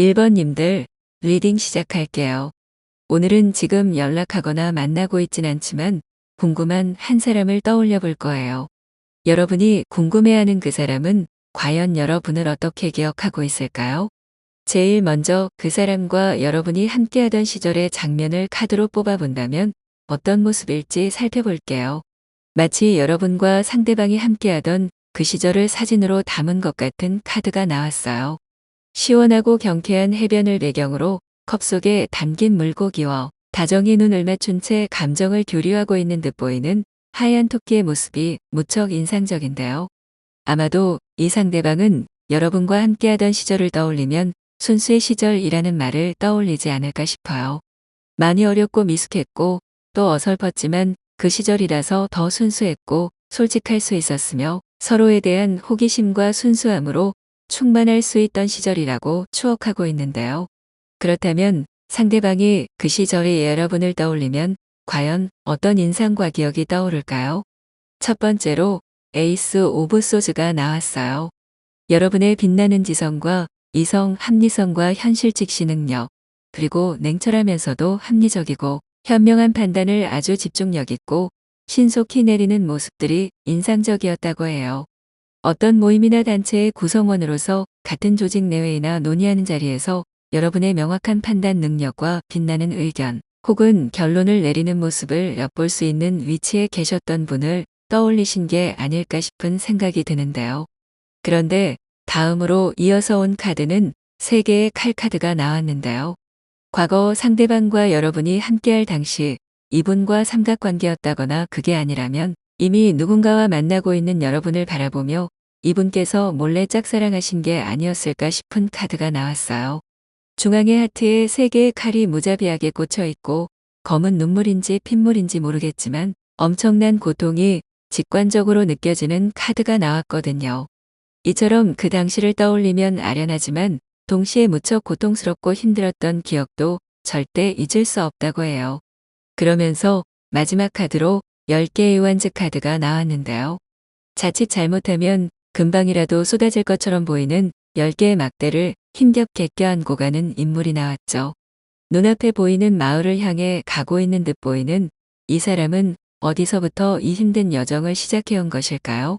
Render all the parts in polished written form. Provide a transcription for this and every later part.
1번님들 리딩 시작할게요. 오늘은 지금 연락하거나 만나고 있진 않지만 궁금한 한 사람을 떠올려 볼 거예요. 여러분이 궁금해하는 그 사람은 과연 여러분을 어떻게 기억하고 있을까요? 제일 먼저 그 사람과 여러분이 함께하던 시절의 장면을 카드로 뽑아본다면 어떤 모습일지 살펴볼게요. 마치 여러분과 상대방이 함께하던 그 시절을 사진으로 담은 것 같은 카드가 나왔어요. 시원하고 경쾌한 해변을 배경으로 컵 속에 담긴 물고기와 다정히 눈을 맞춘 채 감정을 교류하고 있는 듯 보이는 하얀 토끼의 모습이 무척 인상적인데요. 아마도 이 상대방은 여러분과 함께하던 시절을 떠올리면 순수의 시절이라는 말을 떠올리지 않을까 싶어요. 많이 어렵고 미숙했고 또 어설펐지만 그 시절이라서 더 순수했고 솔직할 수 있었으며 서로에 대한 호기심과 순수함으로 충만할 수 있던 시절이라고 추억하고 있는데요. 그렇다면 상대방이 그 시절의 여러분을 떠올리면 과연 어떤 인상과 기억이 떠오를까요? 첫 번째로 에이스 오브 소즈가 나왔어요. 여러분의 빛나는 지성과 이성 합리성과 현실 직시 능력, 그리고 냉철하면서도 합리적이고 현명한 판단을 아주 집중력 있고 신속히 내리는 모습들이 인상적이었다고 해요. 어떤 모임이나 단체의 구성원으로서 같은 조직 내외이나 논의하는 자리에서 여러분의 명확한 판단 능력과 빛나는 의견 혹은 결론을 내리는 모습을 엿볼 수 있는 위치에 계셨던 분을 떠올리신 게 아닐까 싶은 생각이 드는데요. 그런데 다음으로 이어서 온 카드는 3개의 칼 카드가 나왔는데요. 과거 상대방과 여러분이 함께할 당시 이분과 삼각관계였다거나 그게 아니라면 이미 누군가와 만나고 있는 여러분을 바라보며 이분께서 몰래 짝사랑하신 게 아니었을까 싶은 카드가 나왔어요. 중앙의 하트에 3개의 칼이 무자비하게 꽂혀 있고 검은 눈물인지 핏물인지 모르겠지만 엄청난 고통이 직관적으로 느껴지는 카드가 나왔거든요. 이처럼 그 당시를 떠올리면 아련하지만 동시에 무척 고통스럽고 힘들었던 기억도 절대 잊을 수 없다고 해요. 그러면서 마지막 카드로 10개의 완즈 카드가 나왔는데요. 자칫 잘못하면 금방이라도 쏟아질 것처럼 보이는 10개의 막대를 힘겹게 껴안고 가는 인물이 나왔죠. 눈앞에 보이는 마을을 향해 가고 있는 듯 보이는 이 사람은 어디서부터 이 힘든 여정을 시작해온 것일까요?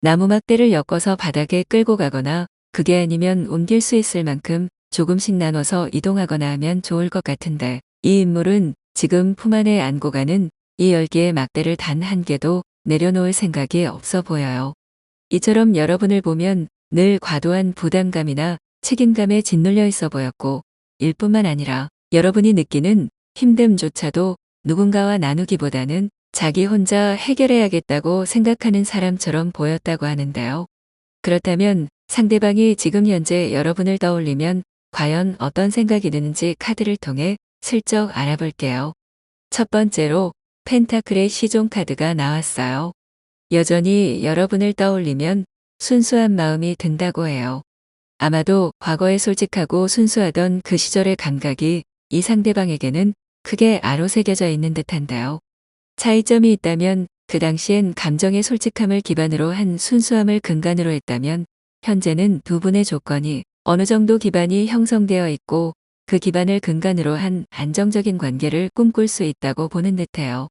나무 막대를 엮어서 바닥에 끌고 가거나 그게 아니면 옮길 수 있을 만큼 조금씩 나눠서 이동하거나 하면 좋을 것 같은데 이 인물은 지금 품 안에 안고 가는 이 10개의 막대를 단 한 개도 내려놓을 생각이 없어 보여요. 이처럼 여러분을 보면 늘 과도한 부담감이나 책임감에 짓눌려 있어 보였고 일뿐만 아니라 여러분이 느끼는 힘듦조차도 누군가와 나누기보다는 자기 혼자 해결해야겠다고 생각하는 사람처럼 보였다고 하는데요. 그렇다면 상대방이 지금 현재 여러분을 떠올리면 과연 어떤 생각이 드는지 카드를 통해 슬쩍 알아볼게요. 첫 번째로 펜타클의 시종 카드가 나왔어요. 여전히 여러분을 떠올리면 순수한 마음이 든다고 해요. 아마도 과거에 솔직하고 순수하던 그 시절의 감각이 이 상대방에게는 크게 아로새겨져 있는 듯한데요. 차이점이 있다면 그 당시엔 감정의 솔직함을 기반으로 한 순수함을 근간으로 했다면 현재는 두 분의 조건이 어느 정도 기반이 형성되어 있고 그 기반을 근간으로 한 안정적인 관계를 꿈꿀 수 있다고 보는 듯해요.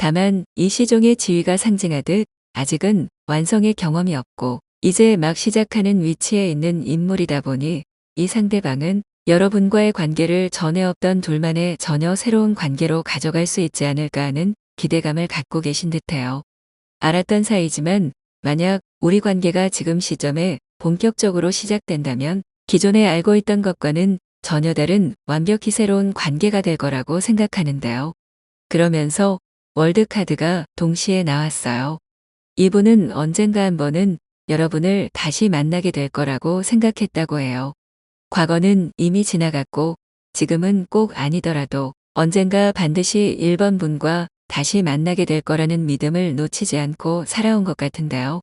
다만 이 시종의 지위가 상징하듯 아직은 완성의 경험이 없고 이제 막 시작하는 위치에 있는 인물이다 보니 이 상대방은 여러분과의 관계를 전에 없던 둘만의 전혀 새로운 관계로 가져갈 수 있지 않을까 하는 기대감을 갖고 계신 듯해요. 알았던 사이지만 만약 우리 관계가 지금 시점에 본격적으로 시작된다면 기존에 알고 있던 것과는 전혀 다른 완벽히 새로운 관계가 될 거라고 생각하는데요. 그러면서 월드카드가 동시에 나왔어요. 이분은 언젠가 한 번은 여러분을 다시 만나게 될 거라고 생각했다고 해요. 과거는 이미 지나갔고 지금은 꼭 아니더라도 언젠가 반드시 1번 분과 다시 만나게 될 거라는 믿음을 놓치지 않고 살아온 것 같은데요.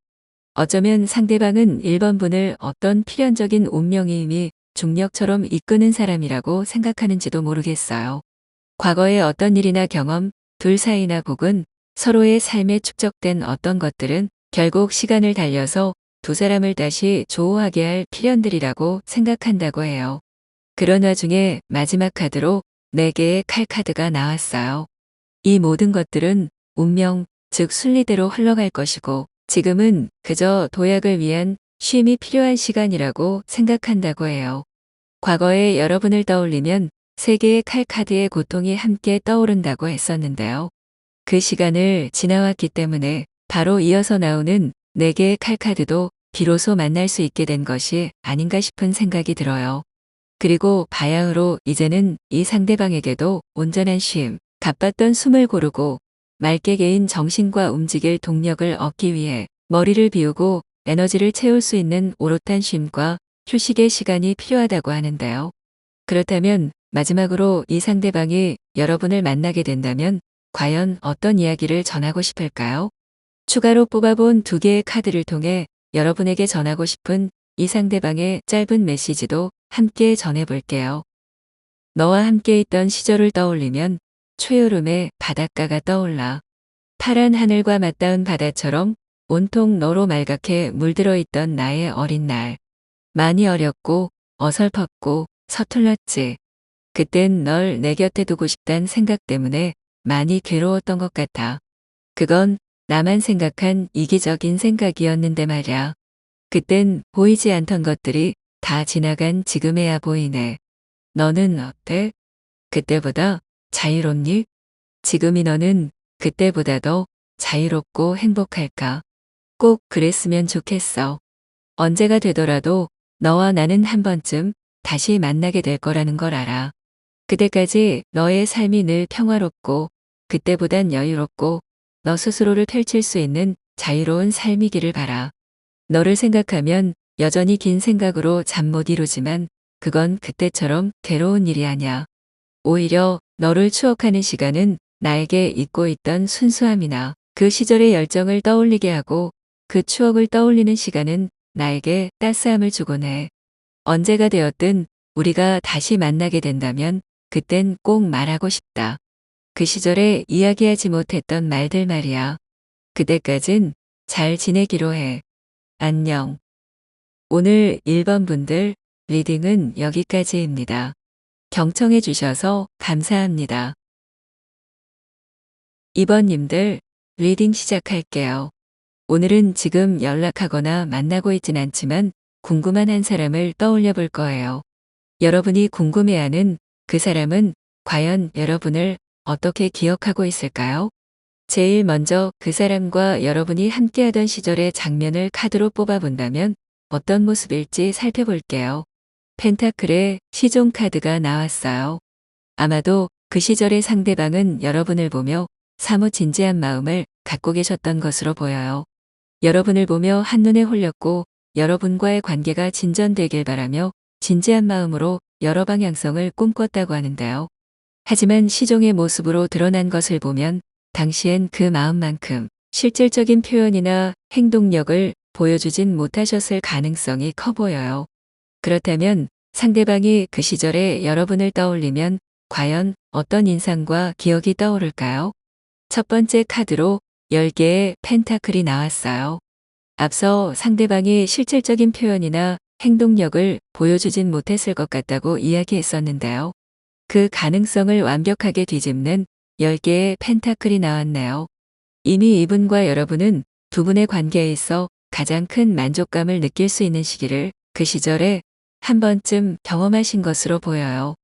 어쩌면 상대방은 1번 분을 어떤 필연적인 운명의 힘이 중력처럼 이끄는 사람이라고 생각하는지도 모르겠어요. 과거의 어떤 일이나 경험, 둘 사이나 혹은 서로의 삶에 축적된 어떤 것들은 결국 시간을 달려서 두 사람을 다시 조우하게 할 필연들이라고 생각한다고 해요. 그런 와중에 마지막 카드로 4개의 칼 카드가 나왔어요. 이 모든 것들은 운명, 즉 순리대로 흘러갈 것이고 지금은 그저 도약을 위한 쉼이 필요한 시간이라고 생각한다고 해요. 과거에 여러분을 떠올리면 3개의 칼 카드의 고통이 함께 떠오른다고 했었는데요. 그 시간을 지나왔기 때문에 바로 이어서 나오는 4개의 칼 카드도 비로소 만날 수 있게 된 것이 아닌가 싶은 생각이 들어요. 그리고 바야흐로 이제는 이 상대방에게도 온전한 쉼, 가빴던 숨을 고르고 맑게 개인 정신과 움직일 동력을 얻기 위해 머리를 비우고 에너지를 채울 수 있는 오롯한 쉼과 휴식의 시간이 필요하다고 하는데요. 그렇다면 마지막으로 이 상대방이 여러분을 만나게 된다면 과연 어떤 이야기를 전하고 싶을까요? 추가로 뽑아본 2개의 카드를 통해 여러분에게 전하고 싶은 이 상대방의 짧은 메시지도 함께 전해볼게요. 너와 함께 있던 시절을 떠올리면 초여름의 바닷가가 떠올라. 파란 하늘과 맞닿은 바다처럼 온통 너로 말갛게 물들어 있던 나의 어린 날. 많이 어렸고 어설펐고 서툴렀지. 그땐 널 내 곁에 두고 싶단 생각 때문에 많이 괴로웠던 것 같아. 그건 나만 생각한 이기적인 생각이었는데 말야. 그땐 보이지 않던 것들이 다 지나간 지금에야 보이네. 너는 어때? 그때보다 자유롭니? 지금이 너는 그때보다 더 자유롭고 행복할까? 꼭 그랬으면 좋겠어. 언제가 되더라도 너와 나는 한 번쯤 다시 만나게 될 거라는 걸 알아. 그때까지 너의 삶이 늘 평화롭고 그때보단 여유롭고 너 스스로를 펼칠 수 있는 자유로운 삶이기를 바라. 너를 생각하면 여전히 긴 생각으로 잠 못 이루지만 그건 그때처럼 괴로운 일이 아냐. 오히려 너를 추억하는 시간은 나에게 잊고 있던 순수함이나 그 시절의 열정을 떠올리게 하고 그 추억을 떠올리는 시간은 나에게 따스함을 주곤 해. 언제가 되었든 우리가 다시 만나게 된다면 그땐 꼭 말하고 싶다. 그 시절에 이야기하지 못했던 말들 말이야. 그때까진 잘 지내기로 해. 안녕. 오늘 1번 분들 리딩은 여기까지입니다. 경청해 주셔서 감사합니다. 2번님들 리딩 시작할게요. 오늘은 지금 연락하거나 만나고 있진 않지만 궁금한 한 사람을 떠올려 볼 거예요. 여러분이 궁금해하는 그 사람은 과연 여러분을 어떻게 기억하고 있을까요? 제일 먼저 그 사람과 여러분이 함께하던 시절의 장면을 카드로 뽑아본다면 어떤 모습일지 살펴볼게요. 펜타클의 시종 카드가 나왔어요. 아마도 그 시절의 상대방은 여러분을 보며 사뭇 진지한 마음을 갖고 계셨던 것으로 보여요. 여러분을 보며 한눈에 홀렸고 여러분과의 관계가 진전되길 바라며 진지한 마음으로 여러 방향성을 꿈꿨다고 하는데요. 하지만 시종의 모습으로 드러난 것을 보면 당시엔 그 마음만큼 실질적인 표현이나 행동력을 보여주진 못하셨을 가능성이 커 보여요. 그렇다면 상대방이 그 시절에 여러분을 떠올리면 과연 어떤 인상과 기억이 떠오를까요? 첫 번째 카드로 10개의 펜타클이 나왔어요. 앞서 상대방이 실질적인 표현이나 행동력을 보여주진 못했을 것 같다고 이야기했었는데요. 그 가능성을 완벽하게 뒤집는 10개의 펜타클이 나왔네요. 이미 이분과 여러분은 두 분의 관계에 있어 가장 큰 만족감을 느낄 수 있는 시기를 그 시절에 한 번쯤 경험하신 것으로 보여요.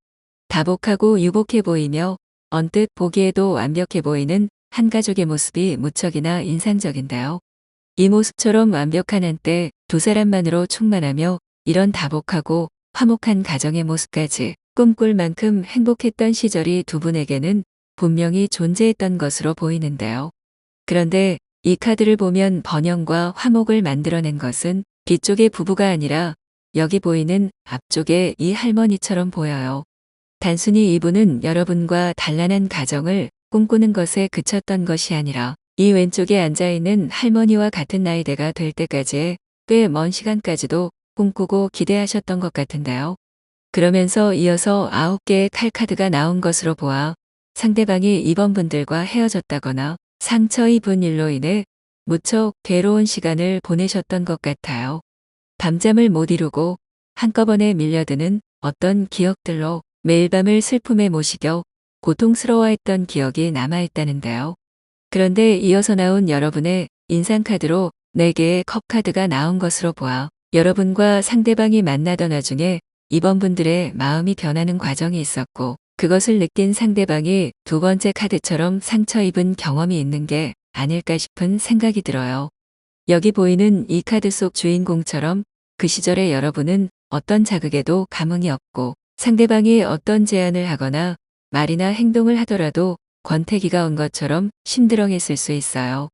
다복하고 유복해 보이며 언뜻 보기에도 완벽해 보이는 한 가족의 모습이 무척이나 인상적인데요. 이 모습처럼 완벽한 한때 두 사람만으로 충만하며 이런 다복하고 화목한 가정의 모습까지 꿈꿀 만큼 행복했던 시절이 두 분에게는 분명히 존재했던 것으로 보이는데요. 그런데 이 카드를 보면 번영과 화목을 만들어낸 것은 뒤쪽의 부부가 아니라 여기 보이는 앞쪽의 이 할머니처럼 보여요. 단순히 이분은 여러분과 단란한 가정을 꿈꾸는 것에 그쳤던 것이 아니라 이 왼쪽에 앉아있는 할머니와 같은 나이대가 될 때까지의 꽤 먼 시간까지도 꿈꾸고 기대하셨던 것 같은데요. 그러면서 이어서 9개의 칼카드가 나온 것으로 보아 상대방이 이번 분들과 헤어졌다거나 상처 입은 일로 인해 무척 괴로운 시간을 보내셨던 것 같아요. 밤잠을 못 이루고 한꺼번에 밀려드는 어떤 기억들로 매일 밤을 슬픔에 못 이겨 고통스러워했던 기억이 남아있다는데요. 그런데 이어서 나온 여러분의 인상카드로 4개의 컵카드가 나온 것으로 보아 여러분과 상대방이 만나던 와중에 이번 분들의 마음이 변하는 과정이 있었고 그것을 느낀 상대방이 두 번째 카드처럼 상처 입은 경험이 있는 게 아닐까 싶은 생각이 들어요. 여기 보이는 이 카드 속 주인공처럼 그 시절의 여러분은 어떤 자극에도 감흥이 없고 상대방이 어떤 제안을 하거나 말이나 행동을 하더라도 권태기가 온 것처럼 심드렁했을 수 있어요.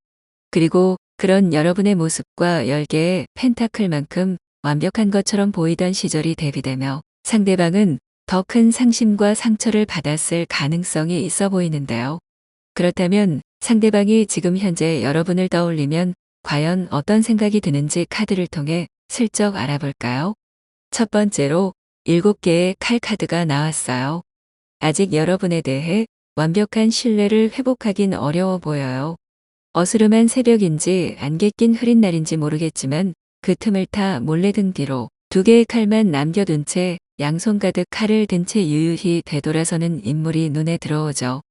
그리고 그런 여러분의 모습과 10개의 펜타클만큼 완벽한 것처럼 보이던 시절이 대비되며 상대방은 더 큰 상심과 상처를 받았을 가능성이 있어 보이는데요. 그렇다면 상대방이 지금 현재 여러분을 떠올리면 과연 어떤 생각이 드는지 카드를 통해 슬쩍 알아볼까요? 첫 번째로 7개의 칼 카드가 나왔어요. 아직 여러분에 대해 완벽한 신뢰를 회복하긴 어려워 보여요. 어스름한 새벽인지 안개 낀 흐린 날인지 모르겠지만 그 틈을 타 몰래 등 뒤로 2개의 칼만 남겨둔 채 양손 가득 칼을 든 채 유유히 되돌아서는 인물이 눈에 들어오죠.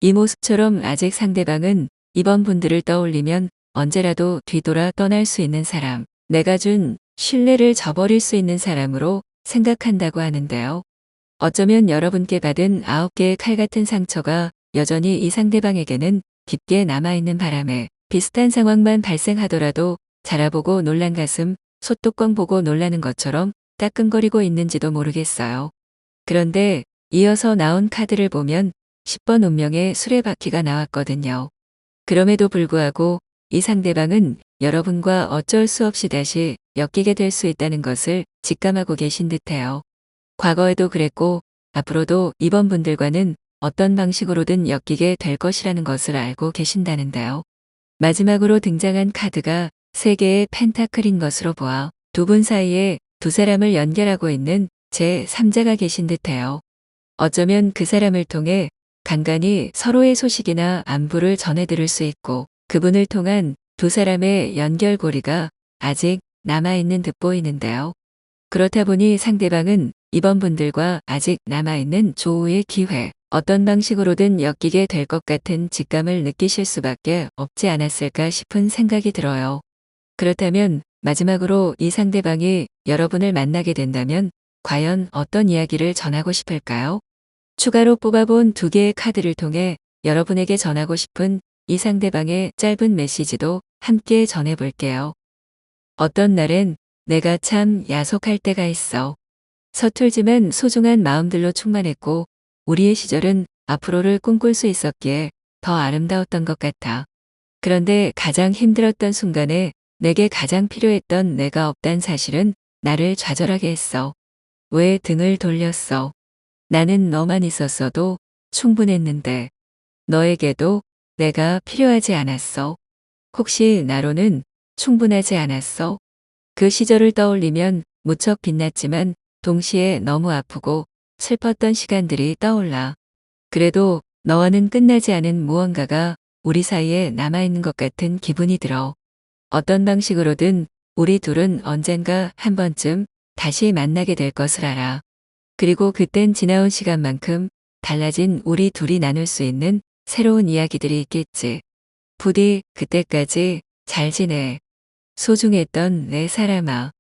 이 모습처럼 아직 상대방은 이번 분들을 떠올리면 언제라도 뒤돌아 떠날 수 있는 사람, 내가 준 신뢰를 저버릴 수 있는 사람으로 생각한다고 하는데요. 어쩌면 여러분께 받은 9개의 칼 같은 상처가 여전히 이 상대방에게는 깊게 남아있는 바람에 비슷한 상황만 발생하더라도 자라보고 놀란 가슴, 소뚜껑 보고 놀라는 것처럼 따끔거리고 있는지도 모르겠어요. 그런데 이어서 나온 카드를 보면 10번 운명의 수레바퀴가 나왔거든요. 그럼에도 불구하고 이 상대방은 여러분과 어쩔 수 없이 다시 엮이게 될 수 있다는 것을 직감하고 계신 듯해요. 과거에도 그랬고 앞으로도 이번 분들과는 어떤 방식으로든 엮이게 될 것이라는 것을 알고 계신다는데요. 마지막으로 등장한 카드가 3개의 펜타클인 것으로 보아 두 분 사이에 두 사람을 연결하고 있는 제3자가 계신 듯해요. 어쩌면 그 사람을 통해 간간히 서로의 소식이나 안부를 전해 들을 수 있고 그분을 통한 두 사람의 연결고리가 아직 남아있는 듯 보이는데요. 그렇다 보니 상대방은 이번 분들과 아직 남아있는 조우의 기회, 어떤 방식으로든 엮이게 될 것 같은 직감을 느끼실 수밖에 없지 않았을까 싶은 생각이 들어요. 그렇다면 마지막으로 이 상대방이 여러분을 만나게 된다면 과연 어떤 이야기를 전하고 싶을까요? 추가로 뽑아본 2개의 카드를 통해 여러분에게 전하고 싶은 이 상대방의 짧은 메시지도 함께 전해볼게요. 어떤 날엔 내가 참 야속할 때가 있어. 서툴지만 소중한 마음들로 충만했고 우리의 시절은 앞으로를 꿈꿀 수 있었기에 더 아름다웠던 것 같아. 그런데 가장 힘들었던 순간에 내게 가장 필요했던 내가 없단 사실은 나를 좌절하게 했어. 왜 등을 돌렸어? 나는 너만 있었어도 충분했는데 너에게도 내가 필요하지 않았어. 혹시 나로는 충분하지 않았어? 그 시절을 떠올리면 무척 빛났지만 동시에 너무 아프고 슬펐던 시간들이 떠올라. 그래도 너와는 끝나지 않은 무언가가 우리 사이에 남아있는 것 같은 기분이 들어. 어떤 방식으로든 우리 둘은 언젠가 한 번쯤 다시 만나게 될 것을 알아. 그리고 그땐 지나온 시간만큼 달라진 우리 둘이 나눌 수 있는 새로운 이야기들이 있겠지. 부디 그때까지 잘 지내. 소중했던 내 사람아.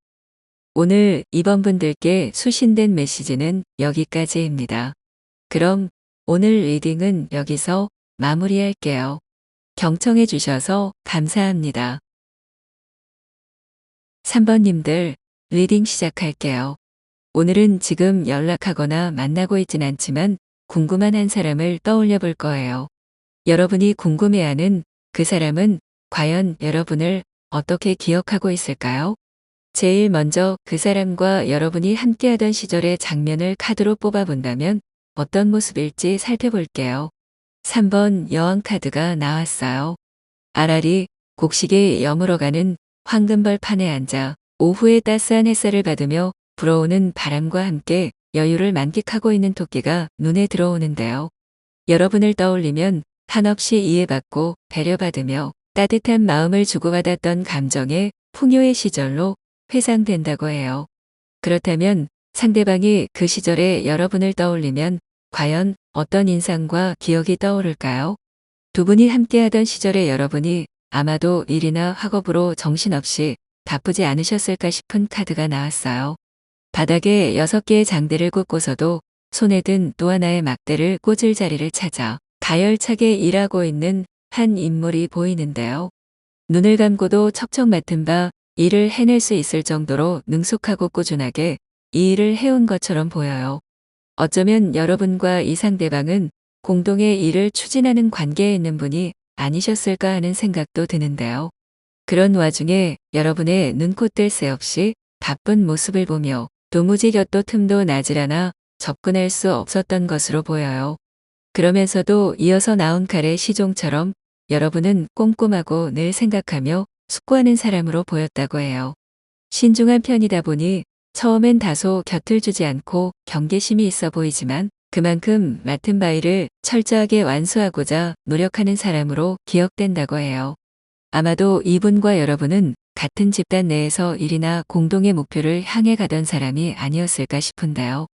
오늘 이번 분들께 수신된 메시지는 여기까지입니다. 그럼 오늘 리딩은 여기서 마무리할게요. 경청해 주셔서 감사합니다. 3번님들 리딩 시작할게요. 오늘은 지금 연락하거나 만나고 있진 않지만 궁금한 한 사람을 떠올려 볼 거예요. 여러분이 궁금해하는 그 사람은 과연 여러분을 어떻게 기억하고 있을까요? 제일 먼저 그 사람과 여러분이 함께하던 시절의 장면을 카드로 뽑아본다면 어떤 모습일지 살펴볼게요. 3번 여왕 카드가 나왔어요. 아라리 곡식이 여물어가는 황금벌 판에 앉아 오후의 따스한 햇살을 받으며 불어오는 바람과 함께 여유를 만끽하고 있는 토끼가 눈에 들어오는데요. 여러분을 떠올리면 한없이 이해받고 배려받으며 따뜻한 마음을 주고받았던 감정의 풍요의 시절로 회상된다고 해요. 그렇다면 상대방이 그 시절의 여러분을 떠올리면 과연 어떤 인상과 기억이 떠오를까요? 두 분이 함께하던 시절의 여러분이 아마도 일이나 학업으로 정신없이 바쁘지 않으셨을까 싶은 카드가 나왔어요. 바닥에 6개의 장대를 꽂고서도 손에 든 또 하나의 막대를 꽂을 자리를 찾아 가열차게 일하고 있는 한 인물이 보이는데요. 눈을 감고도 척척 맡은 바 일을 해낼 수 있을 정도로 능숙하고 꾸준하게 이 일을 해온 것처럼 보여요. 어쩌면 여러분과 이 상대방은 공동의 일을 추진하는 관계에 있는 분이 아니셨을까 하는 생각도 드는데요. 그런 와중에 여러분의 눈코 뜰 새 없이 바쁜 모습을 보며 도무지 곁도 틈도 나질 않아 접근할 수 없었던 것으로 보여요. 그러면서도 이어서 나온 칼의 시종처럼 여러분은 꼼꼼하고 늘 생각하며 숙고하는 사람으로 보였다고 해요. 신중한 편이다 보니 처음엔 다소 곁을 주지 않고 경계심이 있어 보이지만 그만큼 맡은 바일을 철저하게 완수하고자 노력하는 사람으로 기억된다고 해요. 아마도 이분과 여러분은 같은 집단 내에서 일이나 공동의 목표를 향해 가던 사람이 아니었을까 싶은데요.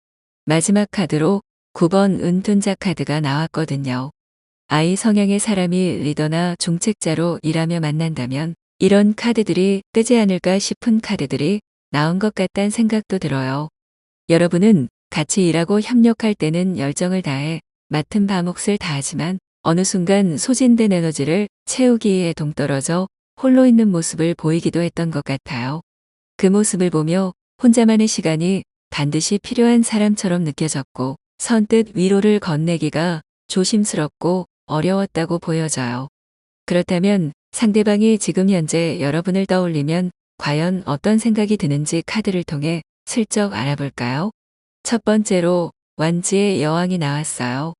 마지막 카드로 9번 은둔자 카드가 나왔거든요. 아이 성향의 사람이 리더나 중책자로 일하며 만난다면 이런 카드들이 뜨지 않을까 싶은 카드들이 나온 것 같다는 생각도 들어요. 여러분은 같이 일하고 협력할 때는 열정을 다해 맡은 바 몫을 다하지만 어느 순간 소진된 에너지를 채우기에 동떨어져 홀로 있는 모습을 보이기도 했던 것 같아요. 그 모습을 보며 혼자만의 시간이 반드시 필요한 사람처럼 느껴졌고 선뜻 위로를 건네기가 조심스럽고 어려웠다고 보여져요. 그렇다면 상대방이 지금 현재 여러분을 떠올리면 과연 어떤 생각이 드는지 카드를 통해 슬쩍 알아볼까요? 첫 번째로 완지의 여왕이 나왔어요.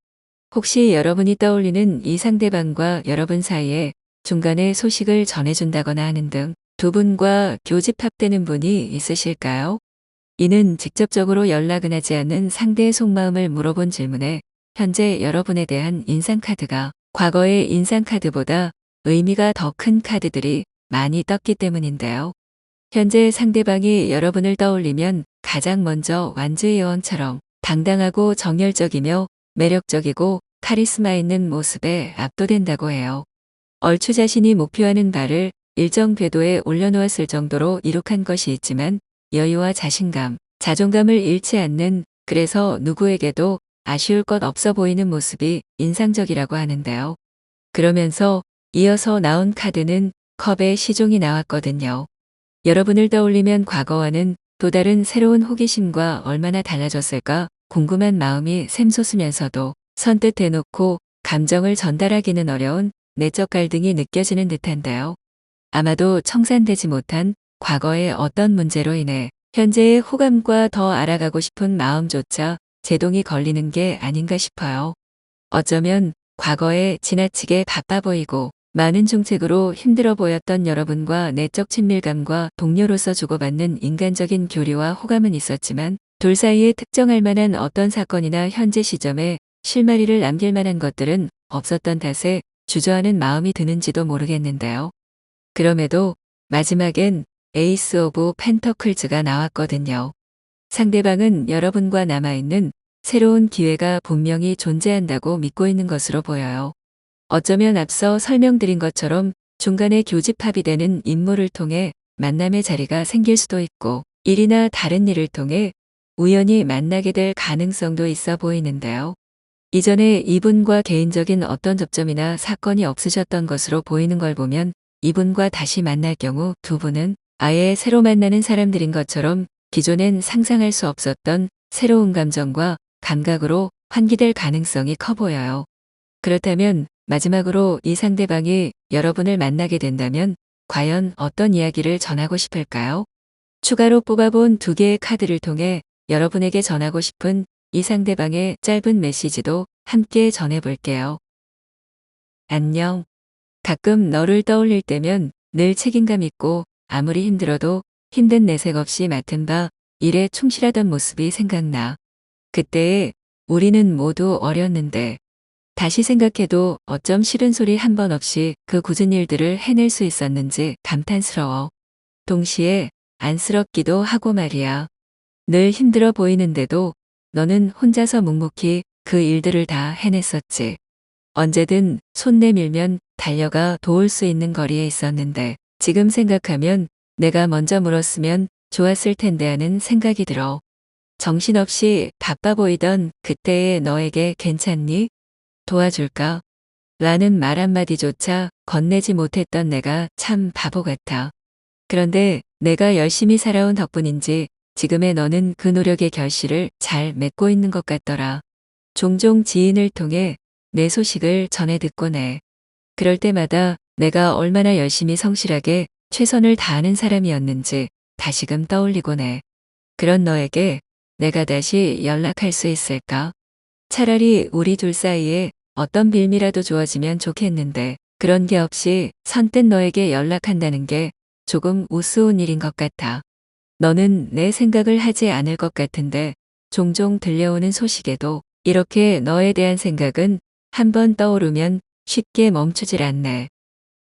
혹시 여러분이 떠올리는 이 상대방과 여러분 사이에 중간에 소식을 전해준다거나 하는 등 두 분과 교집합되는 분이 있으실까요? 이는 직접적으로 연락은 하지 않는 상대의 속마음을 물어본 질문에 현재 여러분에 대한 인상카드가 과거의 인상카드보다 의미가 더 큰 카드들이 많이 떴기 때문인데요. 현재 상대방이 여러분을 떠올리면 가장 먼저 완주의 여왕처럼 당당하고 정열적이며 매력적이고 카리스마 있는 모습에 압도된다고 해요. 얼추 자신이 목표하는 바를 일정 궤도에 올려놓았을 정도로 이룩한 것이 있지만 여유와 자신감, 자존감을 잃지 않는 그래서 누구에게도 아쉬울 것 없어 보이는 모습이 인상적이라고 하는데요. 그러면서 이어서 나온 카드는 컵의 시종이 나왔거든요. 여러분을 떠올리면 과거와는 또 다른 새로운 호기심과 얼마나 달라졌을까 궁금한 마음이 샘솟으면서도 선뜻 대놓고 감정을 전달하기는 어려운 내적 갈등이 느껴지는 듯한데요. 아마도 청산되지 못한 과거의 어떤 문제로 인해 현재의 호감과 더 알아가고 싶은 마음조차 제동이 걸리는 게 아닌가 싶어요. 어쩌면 과거에 지나치게 바빠 보이고 많은 중책으로 힘들어 보였던 여러분과 내적 친밀감과 동료로서 주고받는 인간적인 교류와 호감은 있었지만 둘 사이에 특정할 만한 어떤 사건이나 현재 시점에 실마리를 남길 만한 것들은 없었던 탓에 주저하는 마음이 드는지도 모르겠는데요. 그럼에도 마지막엔 에이스 오브 펜터클즈가 나왔거든요. 상대방은 여러분과 남아있는 새로운 기회가 분명히 존재한다고 믿고 있는 것으로 보여요. 어쩌면 앞서 설명드린 것처럼 중간에 교집합이 되는 인물을 통해 만남의 자리가 생길 수도 있고 일이나 다른 일을 통해 우연히 만나게 될 가능성도 있어 보이는데요. 이전에 이분과 개인적인 어떤 접점이나 사건이 없으셨던 것으로 보이는 걸 보면 이분과 다시 만날 경우 두 분은 아예 새로 만나는 사람들인 것처럼 기존엔 상상할 수 없었던 새로운 감정과 감각으로 환기될 가능성이 커 보여요. 그렇다면 마지막으로 이 상대방이 여러분을 만나게 된다면 과연 어떤 이야기를 전하고 싶을까요? 추가로 뽑아본 2개의 카드를 통해 여러분에게 전하고 싶은 이 상대방의 짧은 메시지도 함께 전해볼게요. 안녕. 가끔 너를 떠올릴 때면 늘 책임감 있고 아무리 힘들어도 힘든 내색 없이 맡은 바 일에 충실하던 모습이 생각나. 그때에 우리는 모두 어렸는데 다시 생각해도 어쩜 싫은 소리 한 번 없이 그 굳은 일들을 해낼 수 있었는지 감탄스러워. 동시에 안쓰럽기도 하고 말이야. 늘 힘들어 보이는데도 너는 혼자서 묵묵히 그 일들을 다 해냈었지. 언제든 손 내밀면 달려가 도울 수 있는 거리에 있었는데 지금 생각하면 내가 먼저 물었으면 좋았을 텐데 하는 생각이 들어. 정신없이 바빠 보이던 그때의 너에게 괜찮니? 도와줄까? 라는 말 한마디조차 건네지 못했던 내가 참 바보 같아. 그런데 내가 열심히 살아온 덕분인지 지금의 너는 그 노력의 결실을 잘 맺고 있는 것 같더라. 종종 지인을 통해 내 소식을 전해 듣곤 해. 그럴 때마다 내가 얼마나 열심히 성실하게 최선을 다하는 사람이었는지 다시금 떠올리곤 해. 그런 너에게 내가 다시 연락할 수 있을까? 차라리 우리 둘 사이에 어떤 빌미라도 주어지면 좋겠는데 그런 게 없이 선뜻 너에게 연락한다는 게 조금 우스운 일인 것 같아. 너는 내 생각을 하지 않을 것 같은데 종종 들려오는 소식에도 이렇게 너에 대한 생각은 한번 떠오르면 쉽게 멈추질 않네.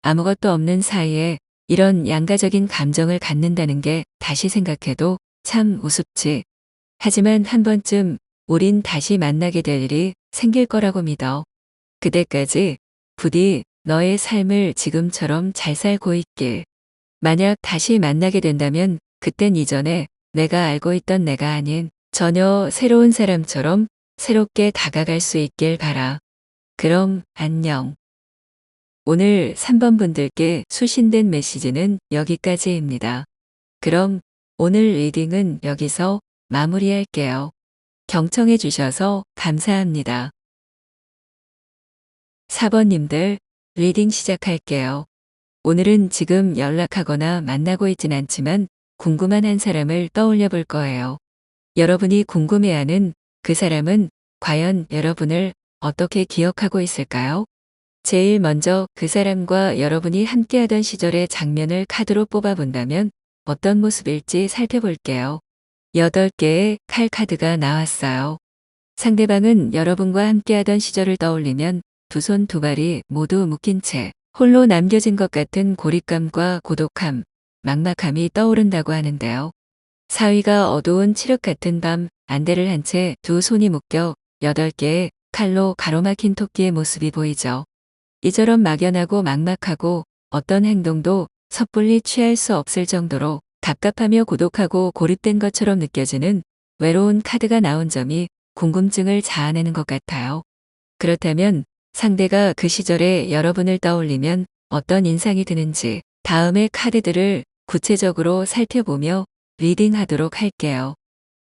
아무것도 없는 사이에 이런 양가적인 감정을 갖는다는 게 다시 생각해도 참 우습지. 하지만 한 번쯤 우린 다시 만나게 될 일이 생길 거라고 믿어. 그때까지 부디 너의 삶을 지금처럼 잘 살고 있길. 만약 다시 만나게 된다면 그땐 이전에 내가 알고 있던 내가 아닌 전혀 새로운 사람처럼 새롭게 다가갈 수 있길 바라. 그럼 안녕. 오늘 3번 분들께 수신된 메시지는 여기까지입니다. 그럼 오늘 리딩은 여기서 마무리할게요. 경청해 주셔서 감사합니다. 4번님들 리딩 시작할게요. 오늘은 지금 연락하거나 만나고 있진 않지만 궁금한 한 사람을 떠올려 볼 거예요. 여러분이 궁금해하는 그 사람은 과연 여러분을 어떻게 기억하고 있을까요? 제일 먼저 그 사람과 여러분이 함께하던 시절의 장면을 카드로 뽑아본다면 어떤 모습일지 살펴볼게요. 8개의 칼 카드가 나왔어요. 상대방은 여러분과 함께하던 시절을 떠올리면 두 손 두 발이 모두 묶인 채 홀로 남겨진 것 같은 고립감과 고독함, 막막함이 떠오른다고 하는데요. 사위가 어두운 칠흑 같은 밤 안대를 한 채 두 손이 묶여 8개의 칼로 가로막힌 토끼의 모습이 보이죠. 이처럼 막연하고 막막하고 어떤 행동도 섣불리 취할 수 없을 정도로 갑갑하며 고독하고 고립된 것처럼 느껴지는 외로운 카드가 나온 점이 궁금증을 자아내는 것 같아요. 그렇다면 상대가 그 시절에 여러분을 떠올리면 어떤 인상이 드는지 다음의 카드들을 구체적으로 살펴보며 리딩하도록 할게요.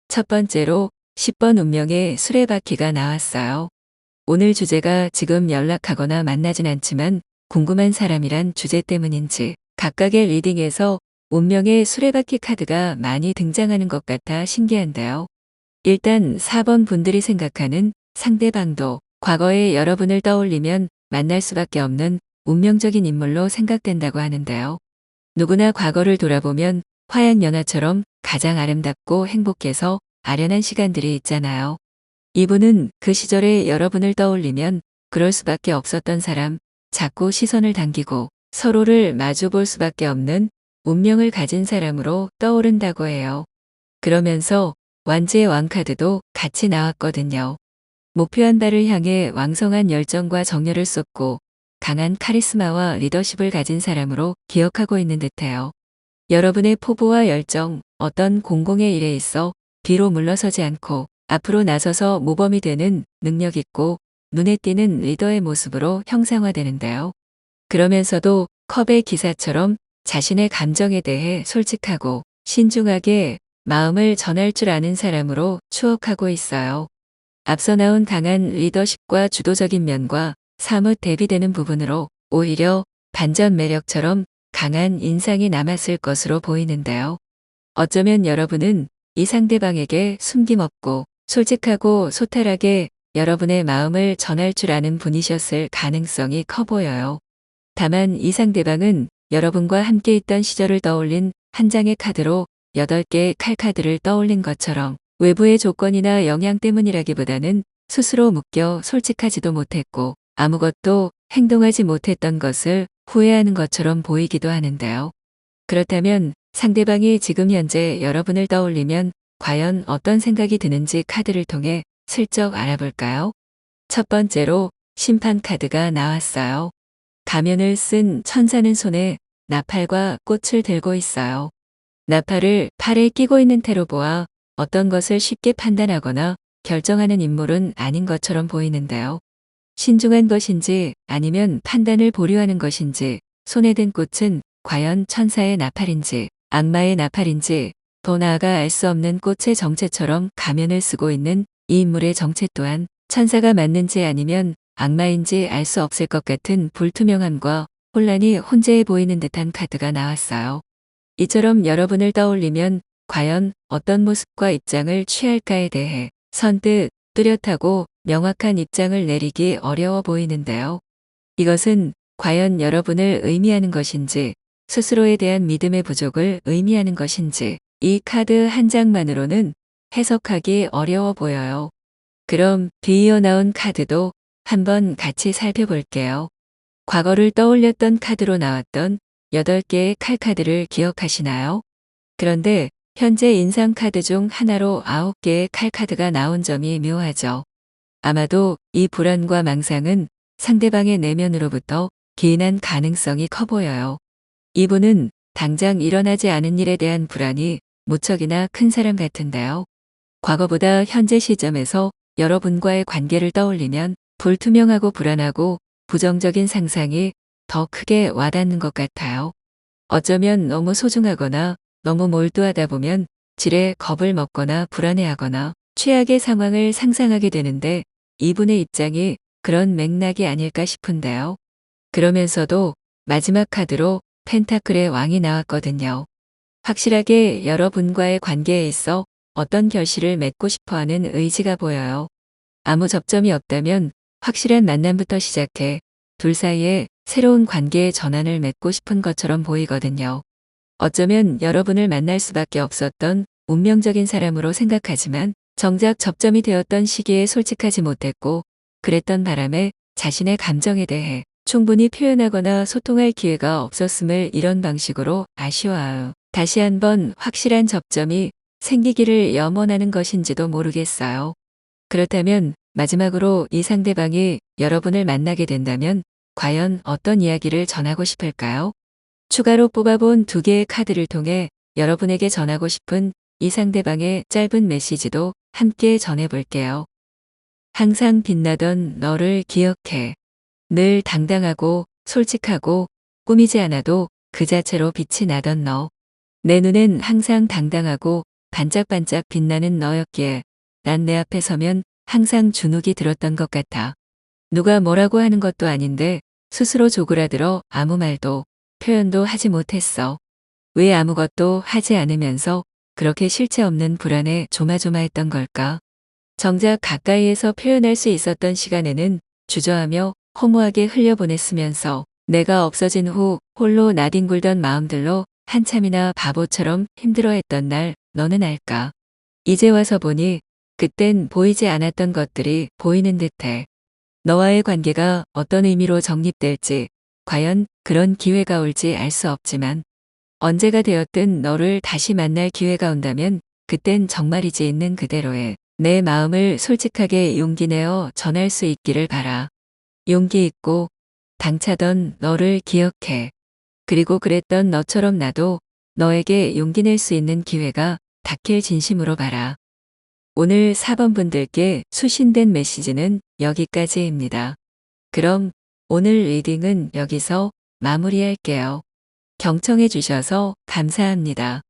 첫 번째로 10번 운명의 수레바퀴가 나왔어요. 오늘 주제가 지금 연락하거나 만나진 않지만 궁금한 사람이란 주제 때문인지 각각의 리딩에서 운명의 수레바퀴 카드가 많이 등장하는 것 같아 신기한데요. 일단 4번 분들이 생각하는 상대방도 과거의 여러분을 떠올리면 만날 수밖에 없는 운명적인 인물로 생각된다고 하는데요. 누구나 과거를 돌아보면 화양연화처럼 가장 아름답고 행복해서 아련한 시간들이 있잖아요. 이분은 그 시절에 여러분을 떠올리면 그럴 수밖에 없었던 사람, 자꾸 시선을 당기고 서로를 마주 볼 수밖에 없는 운명을 가진 사람으로 떠오른다고 해요. 그러면서 완지의 왕카드도 같이 나왔거든요. 목표한 바를 향해 왕성한 열정과 정열을 쏟고 강한 카리스마와 리더십을 가진 사람으로 기억하고 있는 듯해요. 여러분의 포부와 열정, 어떤 공공의 일에 있어 뒤로 물러서지 않고 앞으로 나서서 모범이 되는 능력 있고 눈에 띄는 리더의 모습으로 형상화되는데요. 그러면서도 컵의 기사처럼 자신의 감정에 대해 솔직하고 신중하게 마음을 전할 줄 아는 사람으로 추억하고 있어요. 앞서 나온 강한 리더십과 주도적인 면과 사뭇 대비되는 부분으로 오히려 반전 매력처럼 강한 인상이 남았을 것으로 보이는데요. 어쩌면 여러분은 이 상대방에게 숨김없고 솔직하고 소탈하게 여러분의 마음을 전할 줄 아는 분이셨을 가능성이 커 보여요. 다만 이 상대방은 여러분과 함께 있던 시절을 떠올린 한 장의 카드로 8개의 칼카드를 떠올린 것처럼 외부의 조건이나 영향 때문이라기보다는 스스로 묶여 솔직하지도 못했고 아무것도 행동하지 못했던 것을 후회하는 것처럼 보이기도 하는데요. 그렇다면 상대방이 지금 현재 여러분을 떠올리면 과연 어떤 생각이 드는지 카드를 통해 슬쩍 알아볼까요? 첫 번째로 심판 카드가 나왔어요. 가면을 쓴 천사는 손에 나팔과 꽃을 들고 있어요. 나팔을 팔에 끼고 있는 태로 보아 어떤 것을 쉽게 판단하거나 결정하는 인물은 아닌 것처럼 보이는데요. 신중한 것인지 아니면 판단을 보류하는 것인지, 손에 든 꽃은 과연 천사의 나팔인지 악마의 나팔인지, 더 나아가 알 수 없는 꽃의 정체처럼 가면을 쓰고 있는 이 인물의 정체 또한 천사가 맞는지 아니면 악마인지 알 수 없을 것 같은 불투명함과 혼란이 혼재해 보이는 듯한 카드가 나왔어요. 이처럼 여러분을 떠올리면 과연 어떤 모습과 입장을 취할까에 대해 선뜻 뚜렷하고 명확한 입장을 내리기 어려워 보이는데요. 이것은 과연 여러분을 의미하는 것인지, 스스로에 대한 믿음의 부족을 의미하는 것인지, 이 카드 한 장만으로는 해석하기 어려워 보여요. 그럼 뒤이어 나온 카드도 한번 같이 살펴볼게요. 과거를 떠올렸던 카드로 나왔던 8개의 칼카드를 기억하시나요? 그런데 현재 인상 카드 중 하나로 9개의 칼카드가 나온 점이 묘하죠. 아마도 이 불안과 망상은 상대방의 내면으로부터 기인한 가능성이 커 보여요. 이분은 당장 일어나지 않은 일에 대한 불안이 무척이나 큰 사람 같은데요. 과거보다 현재 시점에서 여러분과의 관계를 떠올리면 불투명하고 불안하고 부정적인 상상이 더 크게 와닿는 것 같아요. 어쩌면 너무 소중하거나 너무 몰두하다 보면 지레 겁을 먹거나 불안해하거나 최악의 상황을 상상하게 되는데 이분의 입장이 그런 맥락이 아닐까 싶은데요. 그러면서도 마지막 카드로 펜타클의 왕이 나왔거든요. 확실하게 여러분과의 관계에 있어 어떤 결실을 맺고 싶어하는 의지가 보여요. 아무 접점이 없다면 확실한 만남부터 시작해 둘 사이에 새로운 관계의 전환을 맺고 싶은 것처럼 보이거든요. 어쩌면 여러분을 만날 수밖에 없었던 운명적인 사람으로 생각하지만 정작 접점이 되었던 시기에 솔직하지 못했고 그랬던 바람에 자신의 감정에 대해 충분히 표현하거나 소통할 기회가 없었음을 이런 방식으로 아쉬워해요. 다시 한번 확실한 접점이 생기기를 염원하는 것인지도 모르겠어요. 그렇다면 마지막으로 이 상대방이 여러분을 만나게 된다면 과연 어떤 이야기를 전하고 싶을까요? 추가로 뽑아본 2개의 카드를 통해 여러분에게 전하고 싶은 이 상대방의 짧은 메시지도 함께 전해볼게요. 항상 빛나던 너를 기억해. 늘 당당하고 솔직하고 꾸미지 않아도 그 자체로 빛이 나던 너. 내 눈엔 항상 당당하고 반짝반짝 빛나는 너였기에 난 내 앞에 서면 항상 주눅이 들었던 것 같아. 누가 뭐라고 하는 것도 아닌데 스스로 조그라들어 아무 말도 표현도 하지 못했어. 왜 아무것도 하지 않으면서 그렇게 실체 없는 불안에 조마조마했던 걸까? 정작 가까이에서 표현할 수 있었던 시간에는 주저하며 허무하게 흘려보냈으면서 내가 없어진 후 홀로 나뒹굴던 마음들로 한참이나 바보처럼 힘들어했던 날 너는 알까? 이제 와서 보니 그땐 보이지 않았던 것들이 보이는 듯해. 너와의 관계가 어떤 의미로 정립될지 과연 그런 기회가 올지 알 수 없지만 언제가 되었든 너를 다시 만날 기회가 온다면 그땐 정말이지 있는 그대로의 내 마음을 솔직하게 용기 내어 전할 수 있기를 바라. 용기 있고 당차던 너를 기억해. 그리고 그랬던 너처럼 나도 너에게 용기 낼 수 있는 기회가 닿길 진심으로 바라. 오늘 4번 분들께 수신된 메시지는 여기까지입니다. 그럼 오늘 리딩은 여기서 마무리할게요. 경청해 주셔서 감사합니다.